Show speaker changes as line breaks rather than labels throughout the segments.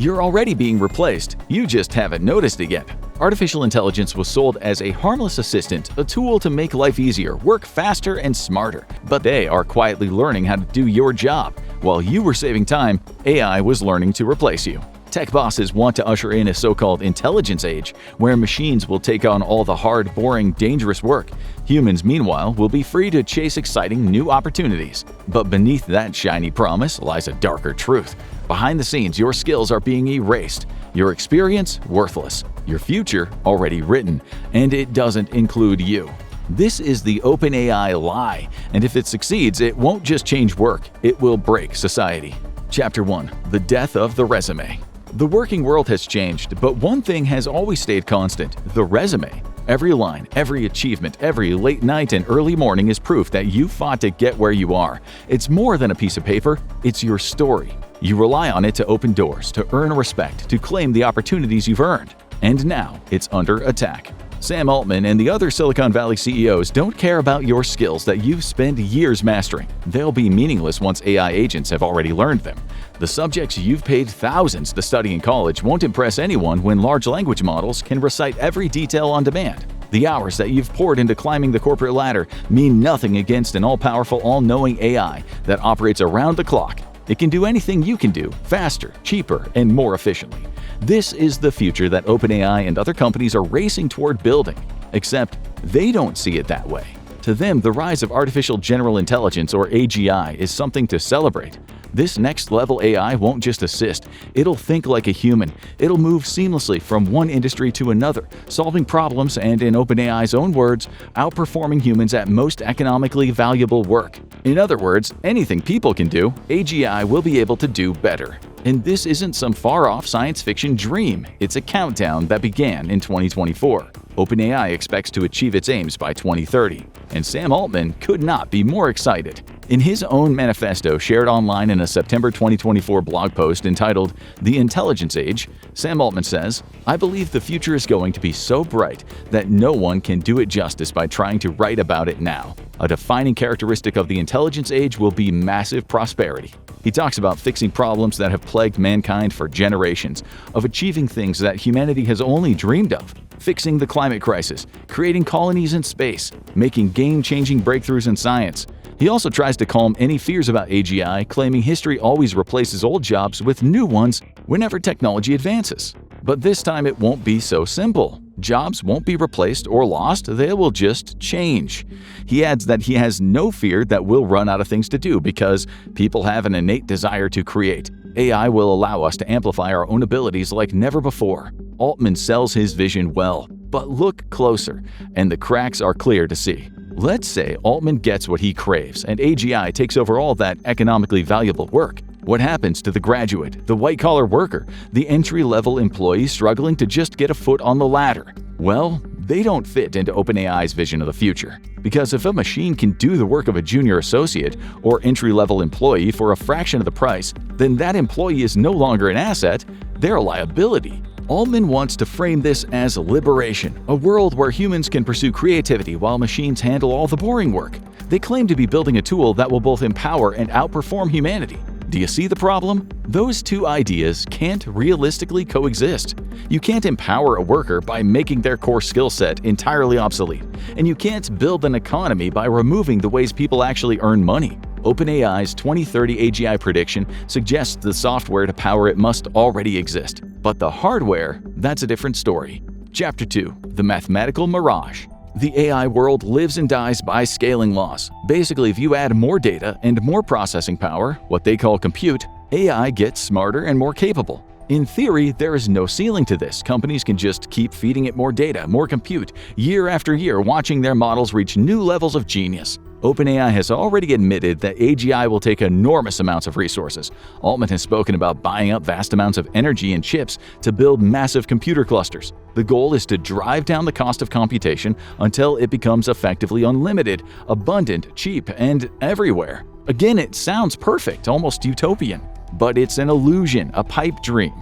You're already being replaced, you just haven't noticed it yet. Artificial intelligence was sold as a harmless assistant, a tool to make life easier, work faster and smarter. But they are quietly learning how to do your job. While you were saving time, AI was learning to replace you. Tech bosses want to usher in a so-called intelligence age, where machines will take on all the hard, boring, dangerous work. Humans, meanwhile, will be free to chase exciting new opportunities. But beneath that shiny promise lies a darker truth. Behind the scenes, your skills are being erased, your experience worthless, your future already written, and it doesn't include you. This is the OpenAI lie, and if it succeeds, it won't just change work, it will break society. Chapter 1: The Death of the Resume. The working world has changed, but one thing has always stayed constant: the resume. Every line, every achievement, every late night and early morning is proof that you fought to get where you are. It's more than a piece of paper, it's your story. You rely on it to open doors, to earn respect, to claim the opportunities you've earned. And now, it's under attack. Sam Altman and the other Silicon Valley CEOs don't care about your skills that you've spent years mastering. They'll be meaningless once AI agents have already learned them. The subjects you've paid thousands to study in college won't impress anyone when large language models can recite every detail on demand. The hours that you've poured into climbing the corporate ladder mean nothing against an all-powerful, all-knowing AI that operates around the clock. It can do anything you can do, faster, cheaper, and more efficiently. This is the future that OpenAI and other companies are racing toward building. Except, they don't see it that way. To them, the rise of artificial general intelligence, or AGI, is something to celebrate. This next-level AI won't just assist, it'll think like a human. It'll move seamlessly from one industry to another, solving problems and, in OpenAI's own words, outperforming humans at most economically valuable work. In other words, anything people can do, AGI will be able to do better. And this isn't some far-off science fiction dream, it's a countdown that began in 2024. OpenAI expects to achieve its aims by 2030, and Sam Altman could not be more excited. In his own manifesto shared online in a September 2024 blog post entitled The Intelligence Age, Sam Altman says, "I believe the future is going to be so bright that no one can do it justice by trying to write about it now. A defining characteristic of the intelligence age will be massive prosperity." He talks about fixing problems that have plagued mankind for generations, of achieving things that humanity has only dreamed of, fixing the climate crisis, creating colonies in space, making game-changing breakthroughs in science. He also tries to calm any fears about AGI, claiming history always replaces old jobs with new ones whenever technology advances. But this time it won't be so simple. Jobs won't be replaced or lost, they will just change. He adds that he has no fear that we'll run out of things to do because people have an innate desire to create. AI will allow us to amplify our own abilities like never before. Altman sells his vision well, but look closer, and the cracks are clear to see. Let's say Altman gets what he craves and AGI takes over all that economically valuable work. What happens to the graduate, the white-collar worker, the entry-level employee struggling to just get a foot on the ladder? Well, they don't fit into OpenAI's vision of the future. Because if a machine can do the work of a junior associate or entry-level employee for a fraction of the price, then that employee is no longer an asset, they're a liability. Altman wants to frame this as liberation, a world where humans can pursue creativity while machines handle all the boring work. They claim to be building a tool that will both empower and outperform humanity. Do you see the problem? Those two ideas can't realistically coexist. You can't empower a worker by making their core skill set entirely obsolete, and you can't build an economy by removing the ways people actually earn money. OpenAI's 2030 AGI prediction suggests the software to power it must already exist. But the hardware, that's a different story. Chapter 2: The Mathematical Mirage. The AI world lives and dies by scaling laws. Basically, if you add more data and more processing power, what they call compute, AI gets smarter and more capable. In theory, there is no ceiling to this. Companies can just keep feeding it more data, more compute, year after year, watching their models reach new levels of genius. OpenAI has already admitted that AGI will take enormous amounts of resources. Altman has spoken about buying up vast amounts of energy and chips to build massive computer clusters. The goal is to drive down the cost of computation until it becomes effectively unlimited, abundant, cheap, and everywhere. Again, it sounds perfect, almost utopian. But it's an illusion, a pipe dream.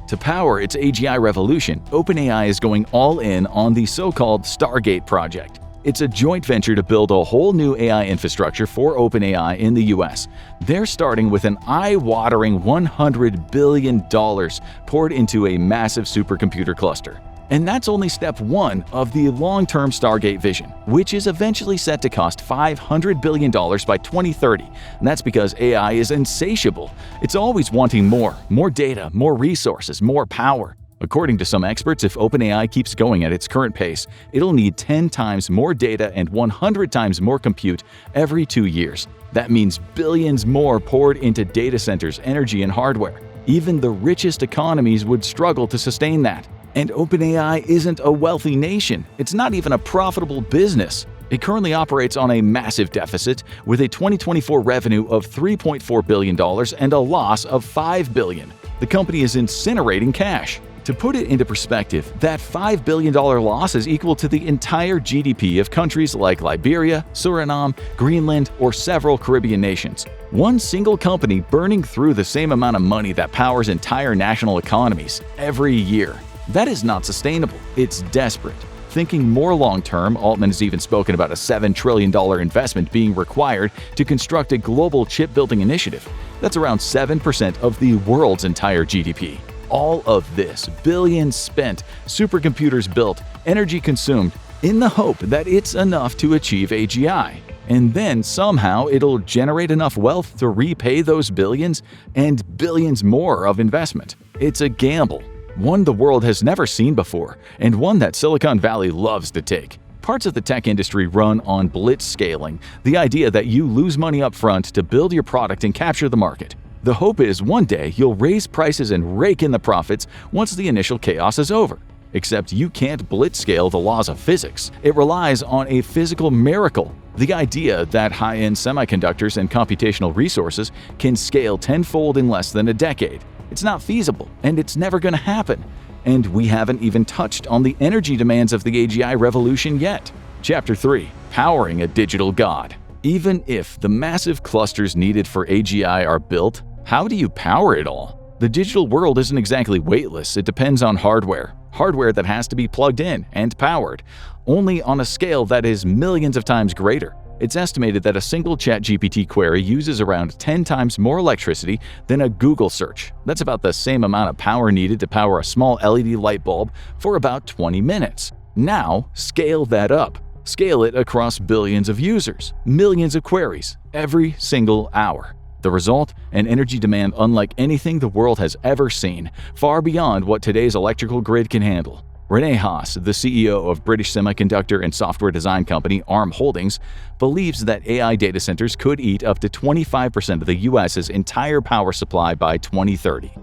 To power its AGI revolution, OpenAI is going all in on the so-called Stargate project. It's a joint venture to build a whole new AI infrastructure for OpenAI in the US. They're starting with an eye-watering $100 billion poured into a massive supercomputer cluster. And that's only step one of the long-term Stargate vision, which is eventually set to cost $500 billion by 2030. And that's because AI is insatiable. It's always wanting more data, more resources, more power. According to some experts, if OpenAI keeps going at its current pace, it'll need 10 times more data and 100 times more compute every 2 years. That means billions more poured into data centers, energy, and hardware. Even the richest economies would struggle to sustain that. And OpenAI isn't a wealthy nation. It's not even a profitable business. It currently operates on a massive deficit with a 2024 revenue of $3.4 billion and a loss of $5 billion. The company is incinerating cash. To put it into perspective, that $5 billion loss is equal to the entire GDP of countries like Liberia, Suriname, Greenland, or several Caribbean nations. One single company burning through the same amount of money that powers entire national economies every year. That is not sustainable. It's desperate. Thinking more long-term, Altman has even spoken about a $7 trillion investment being required to construct a global chip-building initiative. That's around 7% of the world's entire GDP. All of this, billions spent, supercomputers built, energy consumed, in the hope that it's enough to achieve AGI. And then somehow it'll generate enough wealth to repay those billions and billions more of investment. It's a gamble, one the world has never seen before, and one that Silicon Valley loves to take. Parts of the tech industry run on blitz scaling, the idea that you lose money up front to build your product and capture the market. The hope is one day you'll raise prices and rake in the profits once the initial chaos is over. Except you can't blitzscale the laws of physics. It relies on a physical miracle. The idea that high-end semiconductors and computational resources can scale tenfold in less than a decade. It's not feasible, and it's never going to happen. And we haven't even touched on the energy demands of the AGI revolution yet. Chapter 3. Powering a Digital God. Even if the massive clusters needed for AGI are built, how do you power it all? The digital world isn't exactly weightless. It depends on hardware that has to be plugged in and powered, only on a scale that is millions of times greater. It's estimated that a single ChatGPT query uses around 10 times more electricity than a Google search. That's about the same amount of power needed to power a small LED light bulb for about 20 minutes. Now, scale that up. Scale it across billions of users, millions of queries, every single hour. The result? An energy demand unlike anything the world has ever seen, far beyond what today's electrical grid can handle. Rene Haas, the CEO of British semiconductor and software design company ARM Holdings, believes that AI data centers could eat up to 25% of the US's entire power supply by 2030.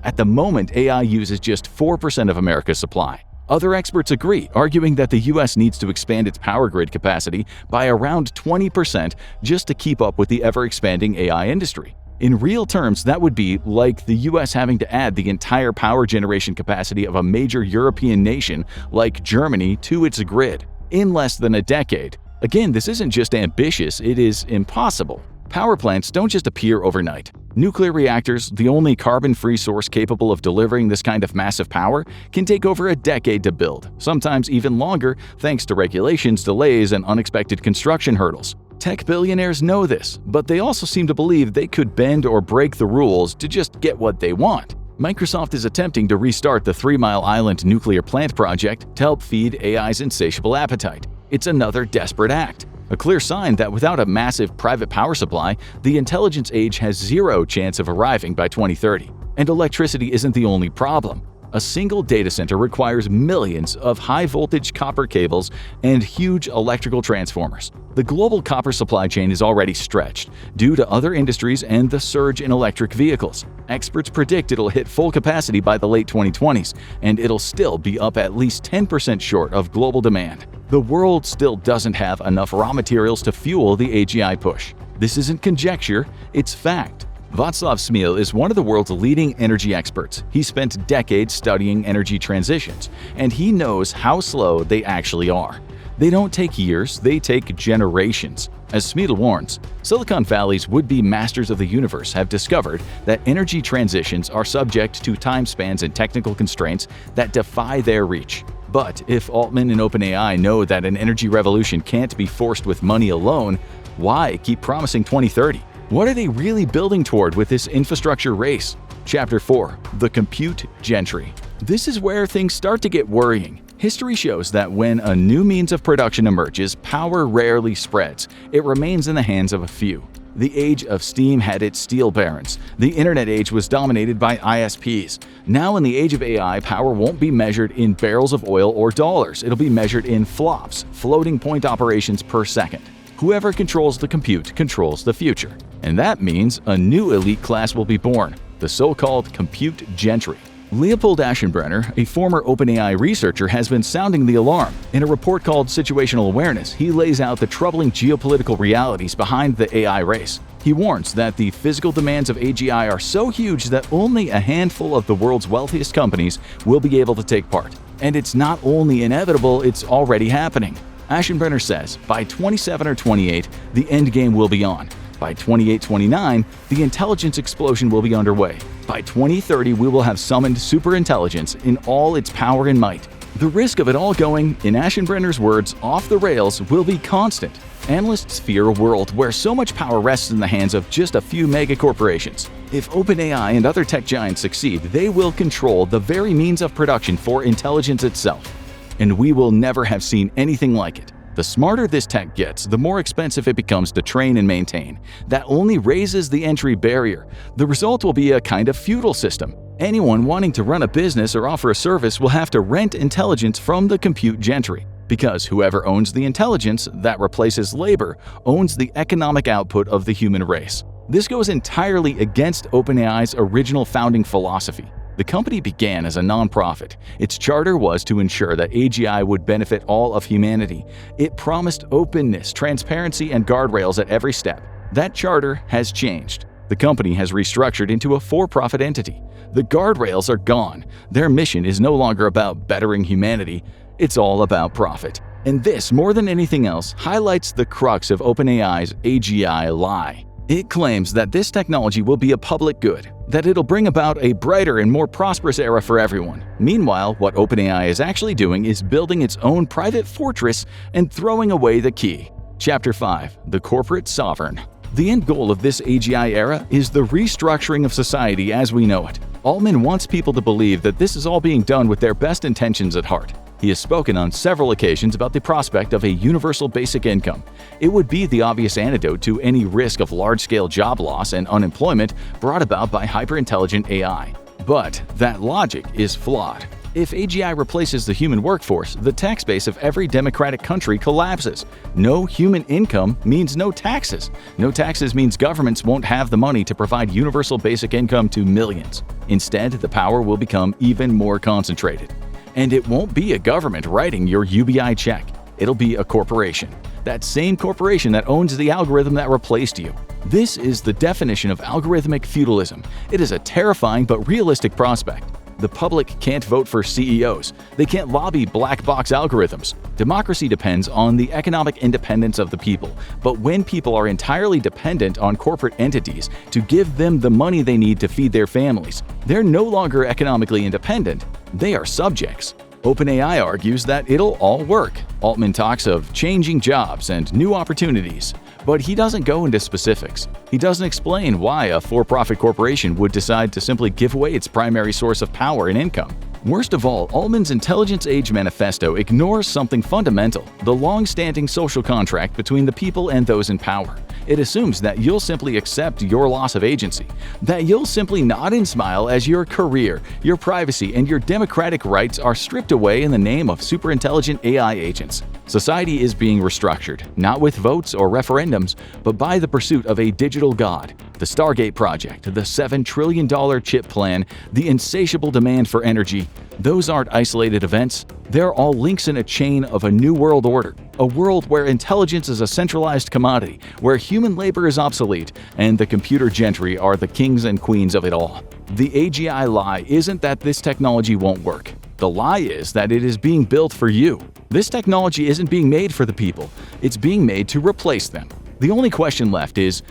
At the moment, AI uses just 4% of America's supply. Other experts agree, arguing that the US needs to expand its power grid capacity by around 20% just to keep up with the ever-expanding AI industry. In real terms, that would be like the US having to add the entire power generation capacity of a major European nation like Germany to its grid in less than a decade. Again, this isn't just ambitious, it is impossible. Power plants don't just appear overnight. Nuclear reactors, the only carbon-free source capable of delivering this kind of massive power, can take over a decade to build, sometimes even longer thanks to regulations, delays, and unexpected construction hurdles. Tech billionaires know this, but they also seem to believe they could bend or break the rules to just get what they want. Microsoft is attempting to restart the 3 Mile Island nuclear plant project to help feed AI's insatiable appetite. It's another desperate act. A clear sign that without a massive private power supply, the intelligence age has zero chance of arriving by 2030. And electricity isn't the only problem. A single data center requires millions of high-voltage copper cables and huge electrical transformers. The global copper supply chain is already stretched due to other industries and the surge in electric vehicles. Experts predict it'll hit full capacity by the late 2020s, and it'll still be up at least 10% short of global demand. The world still doesn't have enough raw materials to fuel the AGI push. This isn't conjecture, it's fact. Václav Smil is one of the world's leading energy experts. He spent decades studying energy transitions, and he knows how slow they actually are. They don't take years, they take generations. As Smil warns, Silicon Valley's would-be masters of the universe have discovered that energy transitions are subject to time spans and technical constraints that defy their reach. But if Altman and OpenAI know that an energy revolution can't be forced with money alone, why keep promising 2030? What are they really building toward with this infrastructure race? Chapter 4. The Compute Gentry. This is where things start to get worrying. History shows that when a new means of production emerges, power rarely spreads. It remains in the hands of a few. The age of steam had its steel barons. The internet age was dominated by ISPs. Now in the age of AI, power won't be measured in barrels of oil or dollars. It'll be measured in flops, floating point operations per second. Whoever controls the compute controls the future. And that means a new elite class will be born, the so-called Compute Gentry. Leopold Aschenbrenner, a former OpenAI researcher, has been sounding the alarm. In a report called Situational Awareness, he lays out the troubling geopolitical realities behind the AI race. He warns that the physical demands of AGI are so huge that only a handful of the world's wealthiest companies will be able to take part. And it's not only inevitable, it's already happening. Aschenbrenner says, by 27 or 28, the endgame will be on. By 28-29, the intelligence explosion will be underway. By 2030, we will have summoned superintelligence in all its power and might. The risk of it all going, in Aschenbrenner's words, off the rails will be constant. Analysts fear a world where so much power rests in the hands of just a few megacorporations. If OpenAI and other tech giants succeed, they will control the very means of production for intelligence itself. And we will never have seen anything like it. The smarter this tech gets, the more expensive it becomes to train and maintain. That only raises the entry barrier. The result will be a kind of feudal system. Anyone wanting to run a business or offer a service will have to rent intelligence from the compute gentry. Because whoever owns the intelligence that replaces labor owns the economic output of the human race. This goes entirely against OpenAI's original founding philosophy. The company began as a nonprofit. Its charter was to ensure that AGI would benefit all of humanity. It promised openness, transparency, and guardrails at every step. That charter has changed. The company has restructured into a for-profit entity. The guardrails are gone. Their mission is no longer about bettering humanity. It's all about profit. And this, more than anything else, highlights the crux of OpenAI's AGI lie. It claims that this technology will be a public good, that it'll bring about a brighter and more prosperous era for everyone. Meanwhile, what OpenAI is actually doing is building its own private fortress and throwing away the key. Chapter 5. The Corporate Sovereign. The end goal of this AGI era is the restructuring of society as we know it. Altman wants people to believe that this is all being done with their best intentions at heart. He has spoken on several occasions about the prospect of a universal basic income. It would be the obvious antidote to any risk of large-scale job loss and unemployment brought about by hyper-intelligent AI. But that logic is flawed. If AGI replaces the human workforce, the tax base of every democratic country collapses. No human income means no taxes. No taxes means governments won't have the money to provide universal basic income to millions. Instead, the power will become even more concentrated. And it won't be a government writing your UBI check. It'll be a corporation. That same corporation that owns the algorithm that replaced you. This is the definition of algorithmic feudalism. It is a terrifying but realistic prospect. The public can't vote for CEOs. They can't lobby black box algorithms. Democracy depends on the economic independence of the people. But when people are entirely dependent on corporate entities to give them the money they need to feed their families, they're no longer economically independent. They are subjects. OpenAI argues that it'll all work. Altman talks of changing jobs and new opportunities, but he doesn't go into specifics. He doesn't explain why a for-profit corporation would decide to simply give away its primary source of power and income. Worst of all, Altman's Intelligence Age Manifesto ignores something fundamental, the long-standing social contract between the people and those in power. It assumes that you'll simply accept your loss of agency, that you'll simply nod and smile as your career, your privacy, and your democratic rights are stripped away in the name of superintelligent AI agents. Society is being restructured, not with votes or referendums, but by the pursuit of a digital god. The Stargate project, the $7 trillion chip plan, the insatiable demand for energy, those aren't isolated events. They're all links in a chain of a new world order, a world where intelligence is a centralized commodity, where human labor is obsolete, and the computer gentry are the kings and queens of it all. The AGI lie isn't that this technology won't work. The lie is that it is being built for you. This technology isn't being made for the people. It's being made to replace them. The only question left is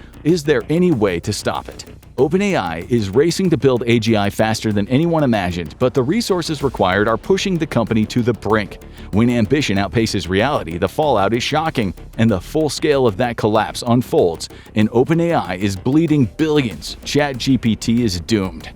there any way to stop it? OpenAI is racing to build AGI faster than anyone imagined, but the resources required are pushing the company to the brink. When ambition outpaces reality, the fallout is shocking, and the full scale of that collapse unfolds, and OpenAI is bleeding billions. ChatGPT is doomed.